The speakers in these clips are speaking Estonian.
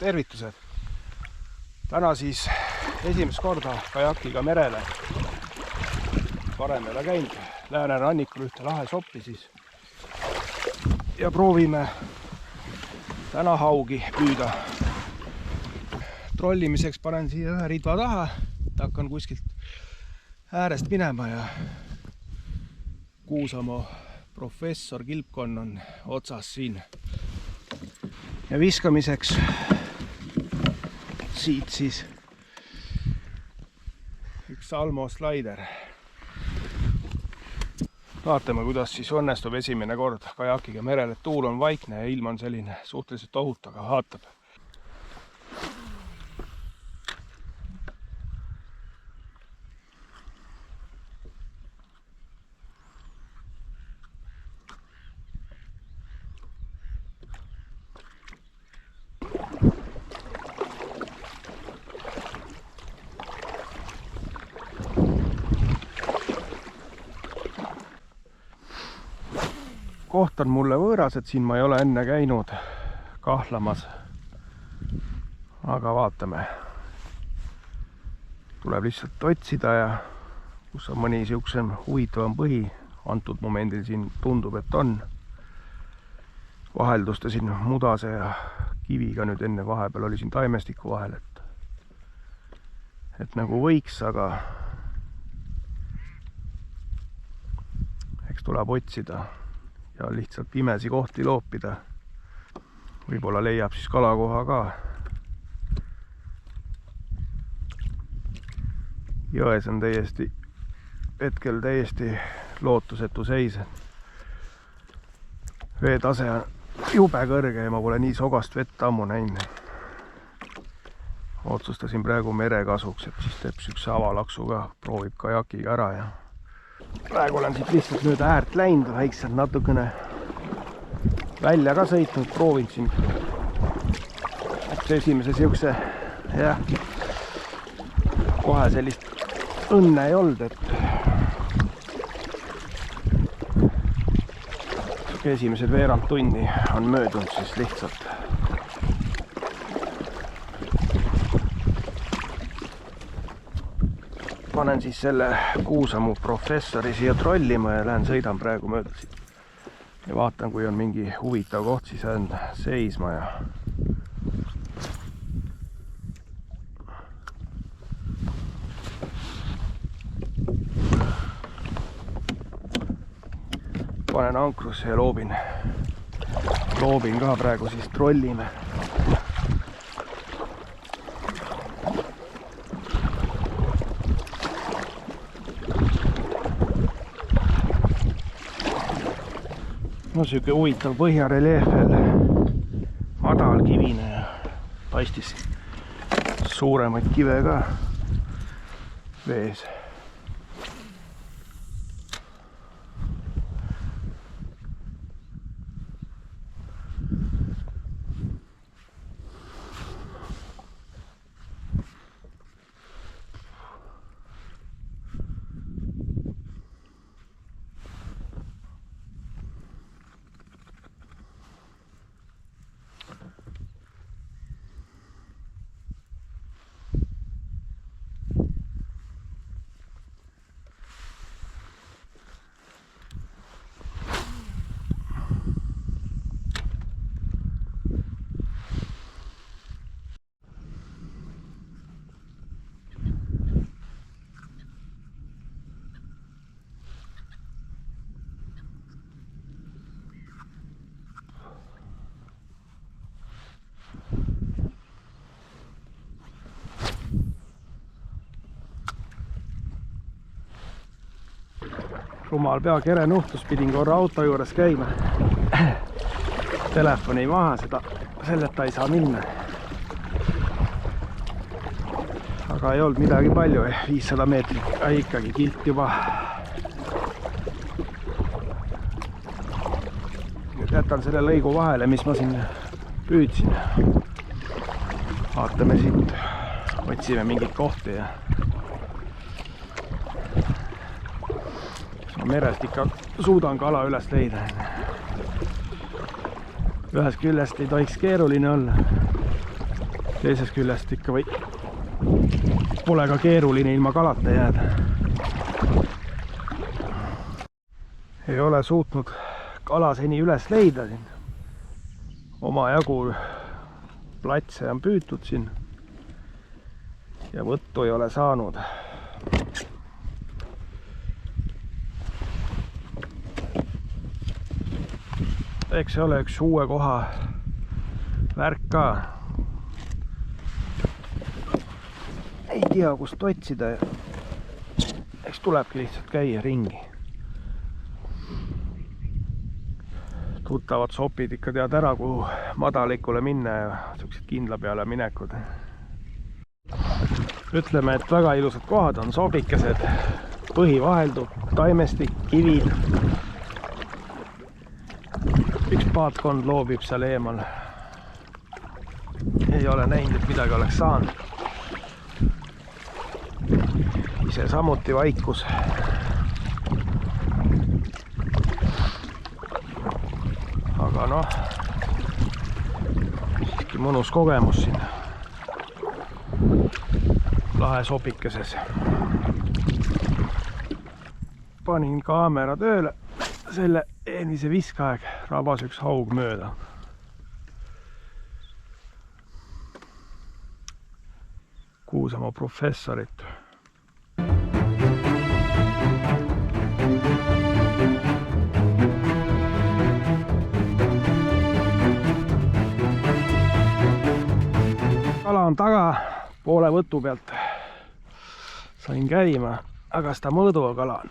tervitused. Täna siis esimest korda kajakiga merele. Varem ei ole käinud. Läänerannikul ühte lahesoppi siis. Ja proovime täna haugi püüda. Trollimiseks panen siia ühe ridva taha. Hakkan kuskilt äärest minema ja Kuusamoo professor kilpkonn on otsas siin. Ja viskamiseks siit siis üks Salmo slaider. Vaatame, kuidas siis õnnestub esimene kord kajakiga merel, et tuul on vaikne ja ilm on selline suhteliselt ohutu, aga vaatab. Koht on mulle võõras, et siin ma ei ole enne käinud kahlamas. Aga vaatame. Tuleb lihtsalt otsida ja kus on mõni siuksem huvitavam põhi. Antud momendil siin tundub, et on. Vahelduste siin mudase ja kiviga nüüd enne vahepeal oli siin taimestiku vahel, et nagu võiks, aga eks tuleb otsida. Ja lihtsalt pimesi kohti loopida. Võib-olla leiab siis kalakoha ka. Jões on hetkel täiesti lootusetu seis. Veetase on jube kõrge ja ma pole nii sogast vett ammu näinud. Otsustasin praegu mere kasuks, et siis teeb sükse avalaksu ka, proovib kajakiga ära ja praegu olen siit lihtsalt mööda äärt läinud, väikselt natukene välja ka sõitnud, proovinud siin. Esimese siukse, jah, kohe sellist õnne ei olnud, et esimesed veerand tunni on möödunud siis lihtsalt. Panen siis selle Kuusamoo professori siia trollima ja lähen sõidan praegu mööda siit. Ja vaatan, kui on mingi huvitav koht, siis on seisma ja panen ankrusse ja loobin ka praegu siis trollime. No siuke huvitav põhjareljeef jälle, madal kivine ja paistis suuremaid kive ka vees. Rumal pea kere nuhtus, pidin korra auto juures käima. Telefoni maha, selleta ei saa minna. Aga ei olnud midagi palju, 500 meetrit, ikkagi kilt juba. Nüüd jätan selle lõigu vahele, mis ma siin püüdsin. Vaatame siit, otsime mingit kohti ja merest ikka suudan kala üles leida. Ühest küljest ei tohiks keeruline olla. teisest küljest ikka pole ka keeruline ilma kalata jääda. Ei ole suutnud kala seni üles leida siin. Omajagu platse on püütud siin ja võttu ei ole saanud. Eks see ole üks uue koha värk ka. Ei tea, kust otsida. Eks tulebki lihtsalt käia ringi. Tuttavad sopid ikka tead ära, kuhu madalikule minna ja sellised kindla peale minekud. Ütleme, et väga ilusad kohad on sobikesed, põhivaheldud, taimestik, kivid. Üks paatkond loobib seal eemal. Ei ole näinud, et midagi oleks saanud. Ise samuti vaikus. Aga noh, siiski mõnus kogemus siin lahe sopikeses. Panin kaamera tööle, selle eelmise viskaeg rabas üks haug mööda. Kuusamaa professorit. Kala on taga, poole võtu pealt sain käima, aga seda mõõduva kala on.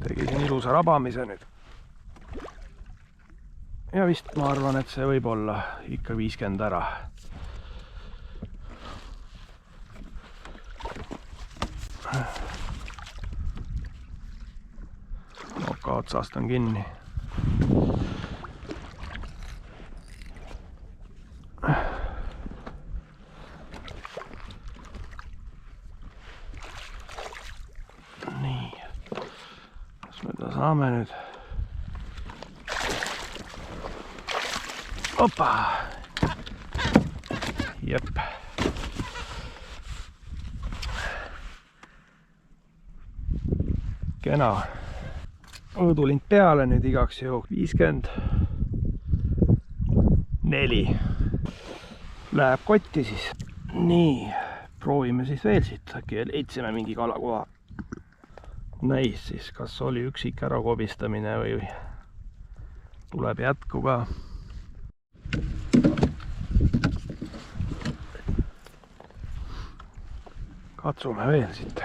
Tegisin ilusa rabamise nüüd. Ja vist ma arvan, et see võib olla ikka 50 ära. Noka otsast on kinni. Nii, kas me ta saame nüüd? Opa! Jep. Kena. Õõdulind peale nüüd igaks juhuks. 54. Läheb kotti siis. Nii, proovime siis veel siit. Äkki leidsime mingi kalakoha. Näis siis, kas oli üksik ära kobistamine või tuleb jätku ka. Katsume veel siit.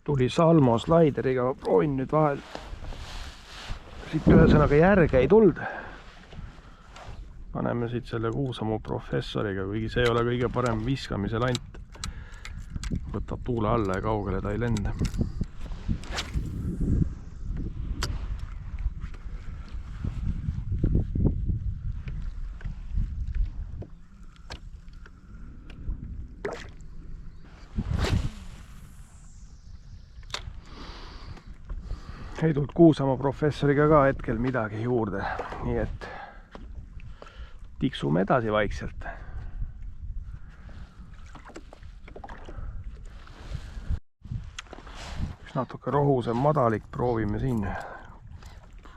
Tuli Salmo slaideriga, proovin nüüd vahel. Siit ühesõnaga järge ei tuld. Paneme siit selle Kuusamaa professoriga, kuigi see ei ole kõige parem viskamise lant. Võtab tuule alla ja kaugele ta ei lenda. Ei tulnud Kuusamaa professoriga ka hetkel midagi juurde, nii et tiksume edasi vaikselt. Üks natuke rohusem madalik, proovime siin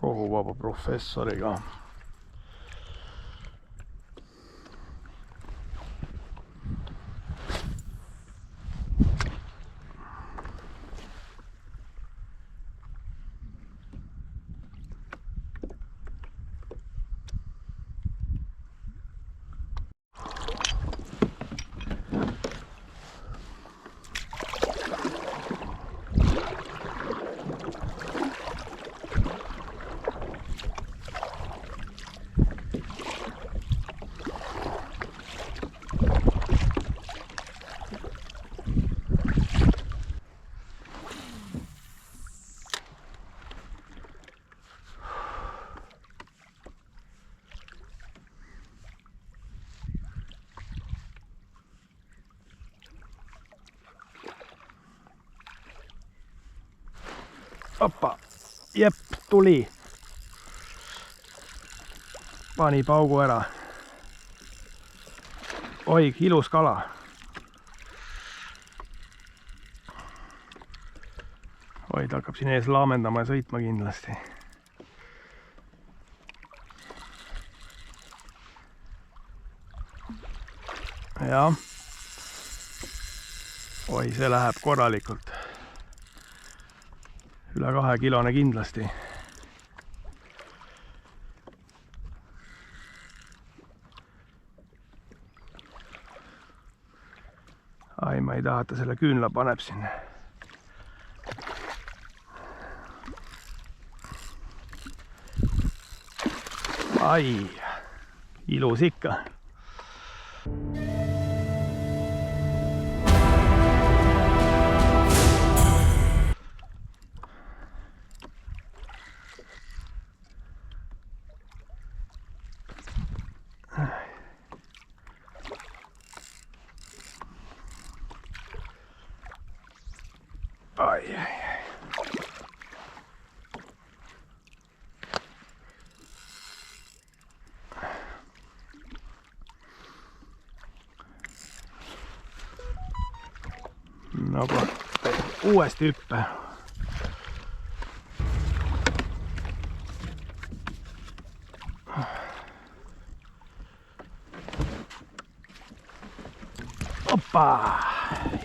rohuvaba professoriga. Oppa, jep, tuli. Pani paugu ära. Oi, ilus kala. Oi, ta hakkab siin ees laamendama ja sõitma kindlasti. Ja. Oi, see läheb korralikult. Üle 2 kilone kindlasti. Ai, ma ei taha, et ta selle küünla paneb sinna. Ai, ilus ikka. Ai, ai, ai. No kun uuesti hyppää. Oppa!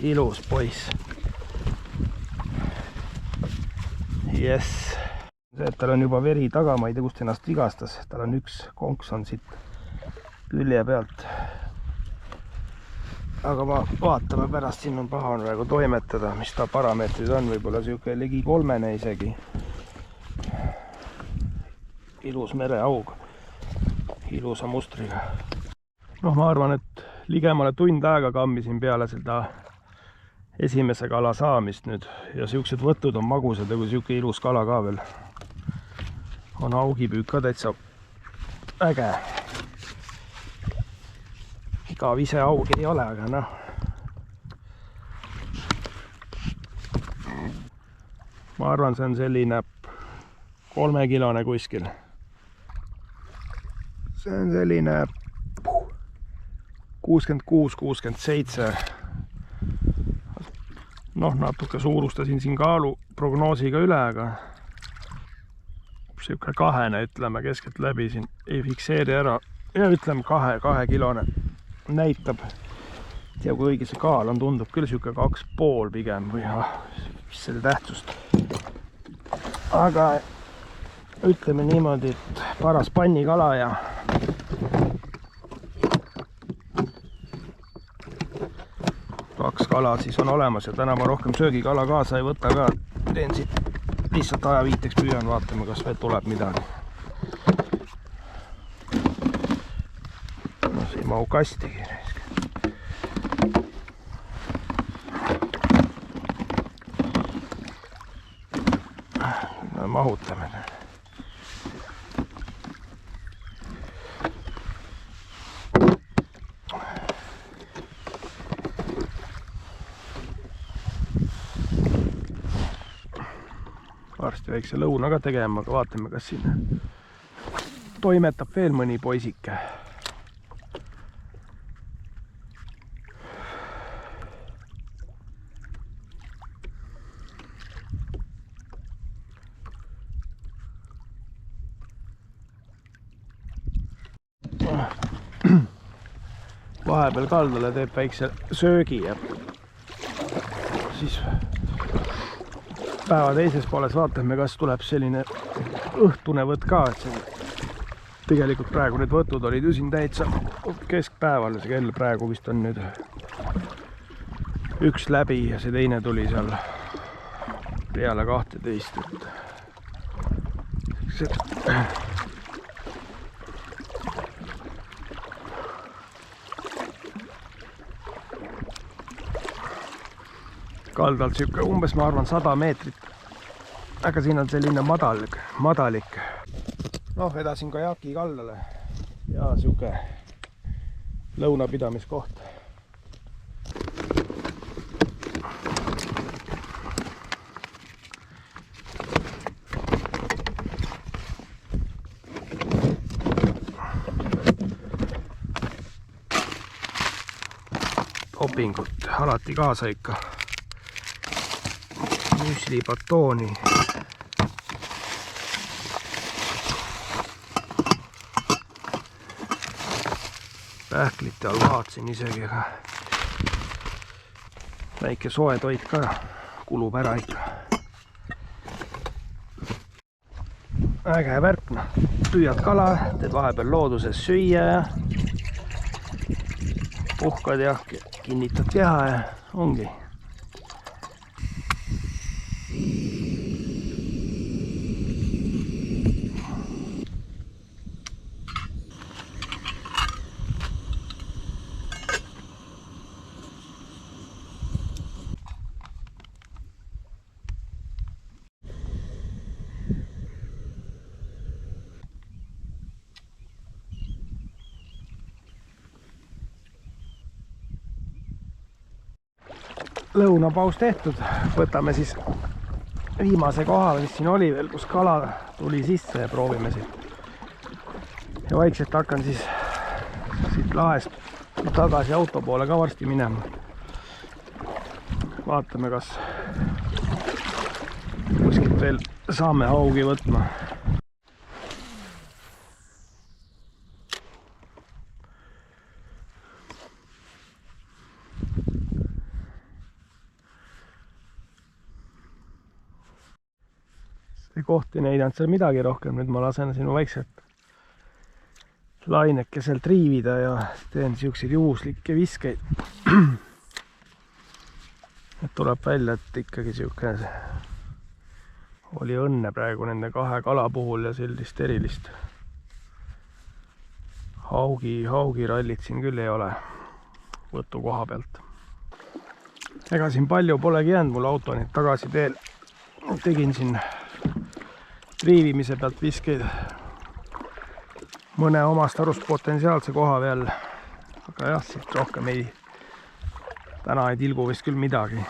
Ilus pois. Yes. See, et tal on juba veri taga, ma ei tea, kust ennast vigastas. Tal on üks konks on siit külje pealt. Aga ma vaatame pärast, siin on paha on praegu toimetada, mis ta parameetrid on, võib-olla siuke ligi 3 isegi. Ilus mereaug, ilusa mustriga. Noh, ma arvan, et ligemale tund aega kammisin peale seda esimese kala saamist nüüd ja siuksed võtud on magusad ja kui siuke ilus kala ka veel on, augipüük ka täitsa äge. Igav ise augi ei ole, aga noh. Ma arvan, see on selline 3 kilone kuskil. See on selline 66-67. Noh, natuke suurustasin siin kaalu prognoosiga üle, aga siuke 2, ütleme, keskelt läbi siin ei fikseeri ära. Ja ütleme 2 kilone näitab. Tea, kui õige see kaal on, tundub küll siuke 2,5 pigem või mis selle tähtsust. Aga ütleme niimoodi, et paras pannikala ja kaks kala siis on olemas ja täna ma rohkem söögikala kaasa ei võta ka. Teen siit lihtsalt ajaviiteks püüan, vaatame, kas veel tuleb midagi. No see ei mahu kastigi. No mahutame. Varsti väikse lõuna ka tegema, aga vaatame, kas siin toimetab veel mõni poisike. Vahepeal kaldale teeb väikse söögi ja siis päeva teises pooles vaatame, kas tuleb selline õhtune võtt ka, et see tegelikult praegu need võtud olid ju siin täitsa keskpäeval, see kell praegu vist on nüüd 1 läbi ja see teine tuli seal peale 12, et kaldalt siuke umbes, ma arvan, 100 meetrit. Aga siin on selline madalik. Noh, vedasin kajaki kaldale ja siuke lõunapidamiskoht. dopingut alati kaasa ikka. Müsli, batooni. Pähklite all vaatasin isegi, aga väike soe toit ka kulub ära ikka. Äge värk, noh. Püüad kala, teed vahepeal looduses süüa ja puhkad ja kinnitad keha ja ongi. Lõunapaus tehtud, võtame siis viimase koha, mis siin oli veel, kus kala tuli sisse ja proovime siit. Ja vaikselt hakkan siis siit lahest tagasi auto poole ka varsti minema. Vaatame, kas kuskilt veel saame haugi võtma. Kohti ei näidanud seal midagi rohkem, nüüd ma lasen sinu vaikselt lainekeselt riivida ja teen siukseid juhuslikke viskeid. Et tuleb välja, et ikkagi siuke oli õnne praegu nende kahe kala puhul ja sellist erilist haugirallit siin küll ei ole võtu koha pealt. Ega siin palju polegi jäänud, mul auto nüüd tagasi teel. Tegin siin riivimise pealt viskeid mõne omast arust potentsiaalse koha peal, aga jah, siit rohkem täna ei tilgu vist küll midagi.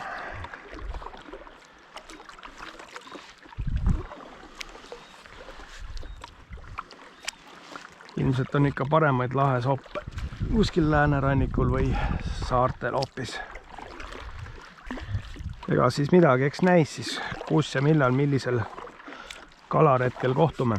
Ilmselt on ikka paremaid lahesoppe kuskil läänerannikul või saartel hoopis. Ega siis midagi, eks näis siis kus ja millal, millisel kalaretkel kohtume.